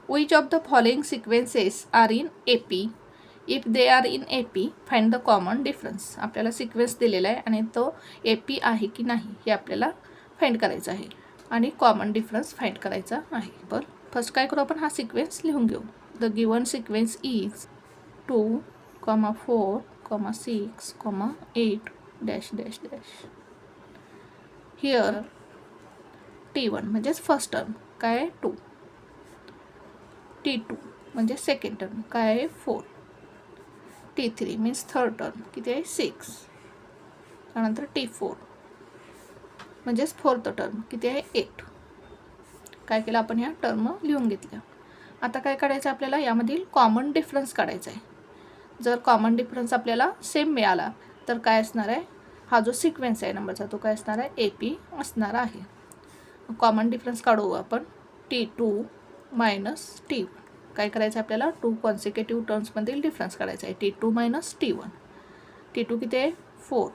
Which of the following sequences are in AP? If they are in AP find the common difference. आपल्याला sequence दिलेला आहे आणि तो AP आहे की नाही हे आपल्याला फाइंड करायचं आहे आणि कॉमन डिफरन्स फाइंड करायचा आहे. बरं, फर्स्ट काय करू आपण, हा सिक्वेन्स लिहून घेऊ. The given sequence is 2, 4, 6, 8 dash dash dash. Here T1 म्हणजेच फर्स्ट टर्म काय आहे 2, T2 म्हणजे सेकंड टर्म काय आहे 4, T3 मीन्स थर्ड टर्म किती आहे 6, त्यानंतर T4 म्हणजेच फोर्थ टर्म किती आहे 8. काय केलं आपण, ह्या टर्म लिहून घेतल्या. आता काय काढायचं आपल्याला, यामधील कॉमन डिफरन्स काढायचा आहे. जर कॉमन डिफरन्स आपल्याला सेम मिळाला तर काय असणार आहे, हा जो सिक्वेन्स आहे नंबरचा तो काय असणार आहे AP असणार आहे. कॉमन डिफरन्स काढू आपण. T2 minus T1. काय करायचं आपल्याला, 2 कॉन्सिक्युटिव्ह टर्म्समधील डिफरन्स काढायचा आहे. T2 minus T1. T2 किती आहे 4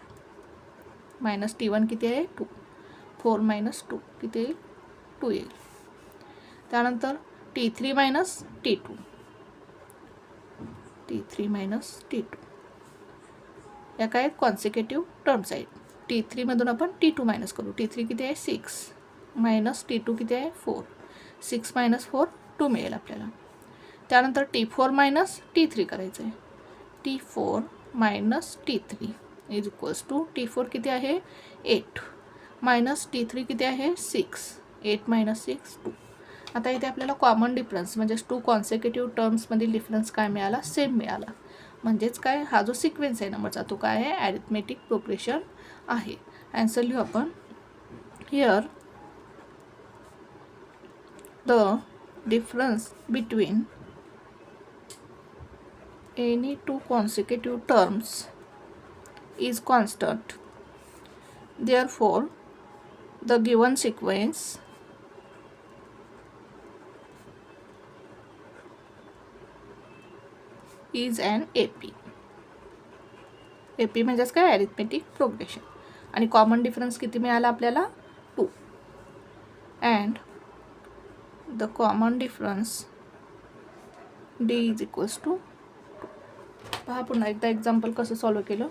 मायनस T1 किती आहे 2. 4 मायनस 2 किती येईल 2 येईल. त्यानंतर T3 minus T2. T3 minus T2 या काय कॉन्सिक्युटिव्ह टर्म्स आहेत. T3 मधून आपण T2 मायनस करू. T3 किती आहे 6 मायनस T2 किती आहे 4. 6 मायनस 4 2 मिळेल आपल्याला. त्यानंतर T4 मायनस T3 करायचं आहे. T4 minus T3 is equals to T4 किती आहे 8 मायनस T3 किती आहे 6. 8 मायनस 6 2. आता इथे आपल्याला कॉमन डिफरन्स म्हणजेच 2 कॉन्सिक्युटिव्ह टर्म्समधील डिफरन्स काय मिळाला, सेम मिळाला. म्हणजेच काय, हा जो सिक्वेन्स आहे नंबरचा तो काय आहे ॲरिथमेटिक प्रोग्रेशन आहे. ॲन्सर लिहू आपण. Here the difference between any 2 consecutive terms is constant. Therefore, the given sequence is an AP. AP म्हणजेच काय ॲरिथमेटिक प्रोग्रेशन. आणि कॉमन डिफरन्स किती मिळाला आपल्याला 2. And the common difference D is equals to. पहा पुन्हा एकदा एक्झाम्पल कसं सॉल्व केलं.